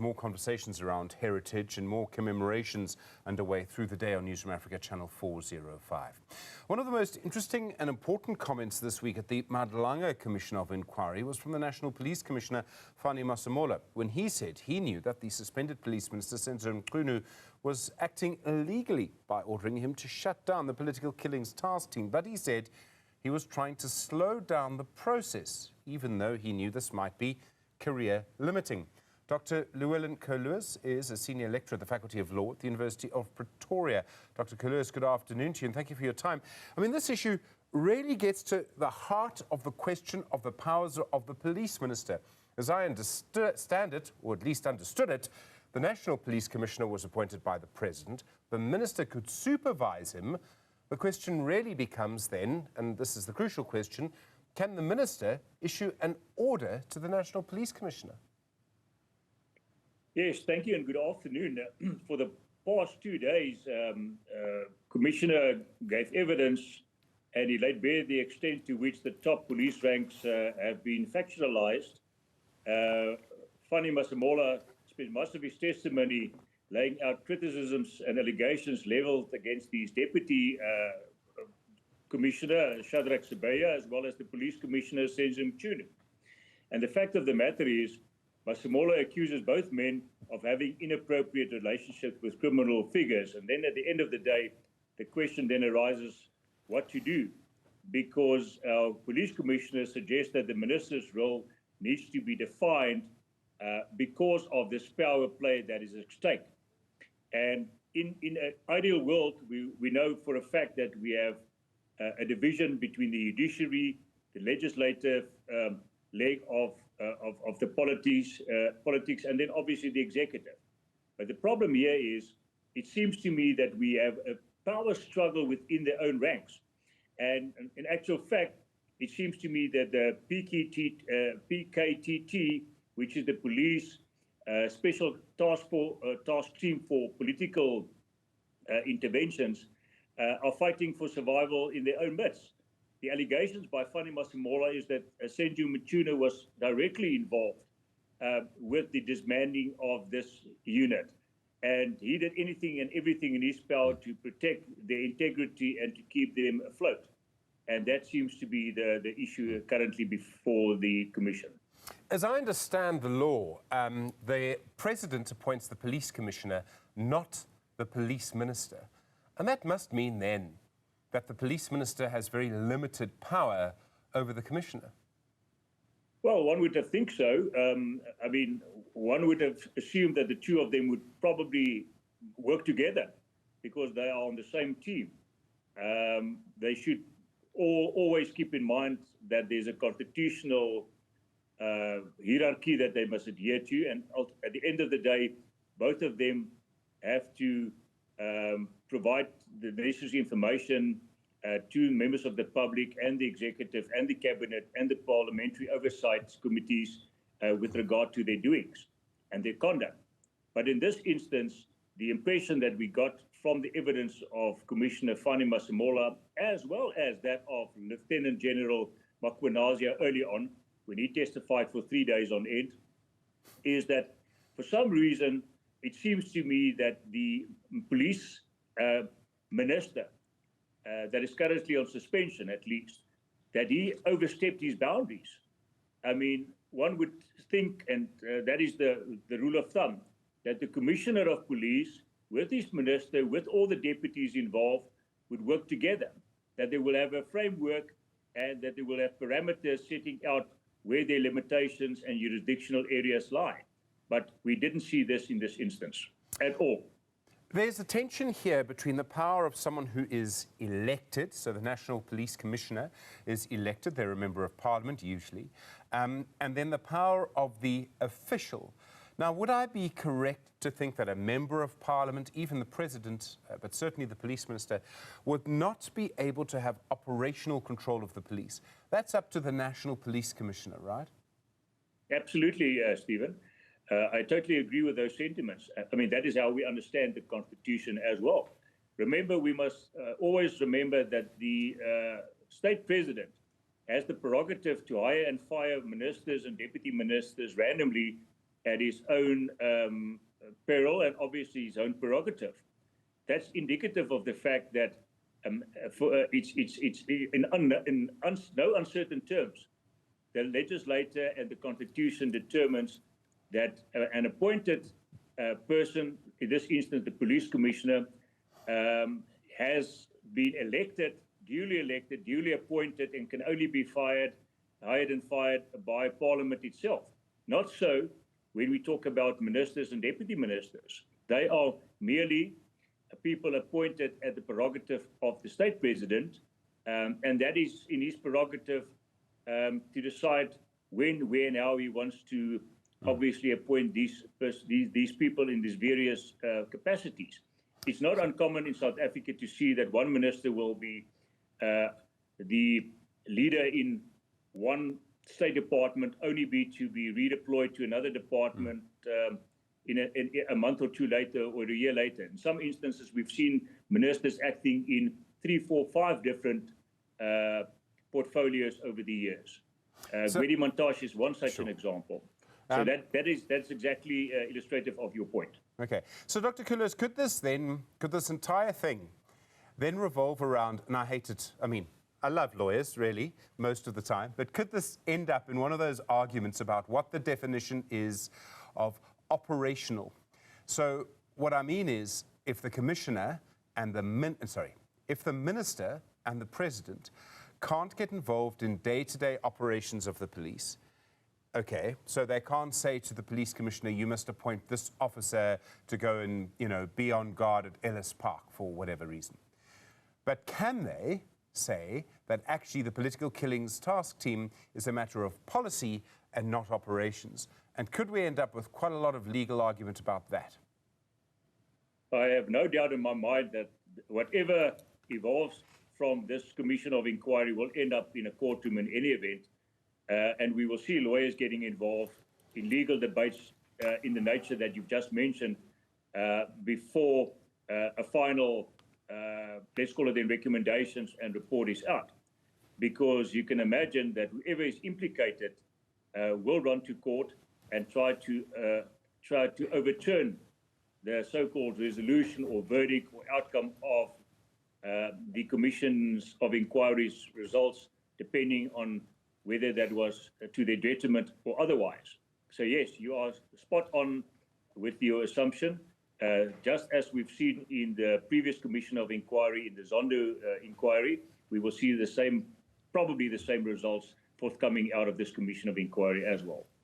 More conversations around heritage and more commemorations underway through the day on Newzroom Afrika Channel 405. One of the most interesting and important comments this week at the Madlanga Commission of Inquiry was from the National Police Commissioner Fannie Masemola, when he said he knew that the suspended Police Minister Senzo Mchunu was acting illegally by ordering him to shut down the Political Killings Task Team. But he said he was trying to slow down the process, even though he knew this might be career limiting. Dr. Llewelyn Curlewis is a senior lecturer at the Faculty of Law at the University of Pretoria. Dr. Curlewis, good afternoon to you and thank you for your time. I mean, this issue really gets to the heart of the question of the powers of the police minister. As I understand it, or at least understood it, the National Police Commissioner was appointed by the President. The minister could supervise him. The question really becomes then, and this is the crucial question, can the minister issue an order to the National Police Commissioner? Yes, thank you and good afternoon. For the past 2 days, Commissioner gave evidence and he laid bare the extent to which the top police ranks have been factionalized. Fannie Masemola spent much of his testimony laying out criticisms and allegations leveled against his deputy commissioner, Shadrach Sibeya, as well as the police commissioner, Senzo Mchunu. And the fact of the matter is, Masemola accuses both men of having inappropriate relationships with criminal figures. And then at the end of the day, the question then arises what to do, because our police commissioner suggests that the minister's role needs to be defined because of this power play that is at stake. And in an ideal world, we know for a fact that we have a division between the judiciary, the legislative leg of the politics, and then obviously the executive. But the problem here is, it seems to me that we have a power struggle within their own ranks. And in actual fact, it seems to me that the PKTT, which is the police special task team for political interventions, are fighting for survival in their own midst. The allegations by Fannie Masemola is that Senzo Mchunu was directly involved with the disbanding of this unit. And he did anything and everything in his power to protect their integrity and to keep them afloat. And that seems to be the issue currently before the Commission. As I understand the law, the President appoints the police commissioner, not the police minister. And that must mean then that the police minister has very limited power over the commissioner. Well, one would have think so. I mean, one would have assumed that the two of them would probably work together because they are on the same team. They should always keep in mind that there's a constitutional hierarchy that they must adhere to. And at the end of the day, both of them have to provide the necessary information to members of the public and the executive and the cabinet and the parliamentary oversight committees with regard to their doings and their conduct. But in this instance, the impression that we got from the evidence of Commissioner Fannie Masemola, as well as that of Lieutenant General Makwanasia early on, when he testified for 3 days on end, is that for some reason, it seems to me that the police minister that is currently on suspension, at least, that he overstepped his boundaries. I mean, one would think, and that is the rule of thumb, that the commissioner of police, with his minister, with all the deputies involved, would work together, that they will have a framework and that they will have parameters setting out where their limitations and jurisdictional areas lie. But we didn't see this in this instance at all. There's a tension here between the power of someone who is elected, so the National Police Commissioner is elected, they're a member of Parliament usually, and then the power of the official. Now, would I be correct to think that a member of Parliament, even the President, but certainly the Police Minister, would not be able to have operational control of the police? That's up to the National Police Commissioner, right? Absolutely, Stephen. I totally agree with those sentiments. I mean, that is how we understand the Constitution as well. Remember, we must always remember that the state president has the prerogative to hire and fire ministers and deputy ministers randomly at his own peril and obviously his own prerogative. That's indicative of the fact that it's in no uncertain terms. The legislator and the Constitution determines that an appointed person, in this instance the police commissioner, has been elected, duly appointed, and can only be hired and fired by Parliament itself. Not so when we talk about ministers and deputy ministers. They are merely people appointed at the prerogative of the state president, and that is in his prerogative to decide when, where, and how he wants to obviously appoint these people in these various capacities. It's not uncommon in South Africa to see that one minister will be the leader in one state department, only to be redeployed to another department in a month or two later or a year later. In some instances, we've seen ministers acting in 3, 4, 5 different portfolios over the years. Gwedi Montash is one such an example. So that's exactly illustrative of your point. Okay. So, Dr. Curlewis, could this entire thing then revolve around, and I hate it, I mean, I love lawyers, really, most of the time, but could this end up in one of those arguments about what the definition is of operational? So what I mean is, if the commissioner and if the minister and the president can't get involved in day-to-day operations of the police, okay, so they can't say to the police commissioner, you must appoint this officer to go and, be on guard at Ellis Park for whatever reason. But can they say that actually the political killings task team is a matter of policy and not operations? And could we end up with quite a lot of legal argument about that? I have no doubt in my mind that whatever evolves from this commission of inquiry will end up in a courtroom in any event. And we will see lawyers getting involved in legal debates in the nature that you've just mentioned before a final, let's call it then, recommendations and report is out. Because you can imagine that whoever is implicated will run to court and try to overturn the so-called resolution or verdict or outcome of the commissions of inquiry's results, depending on whether that was to their detriment or otherwise. So yes, you are spot on with your assumption. Just as we've seen in the previous commission of inquiry, in the Zondo inquiry, we will see probably the same results forthcoming out of this commission of inquiry as well.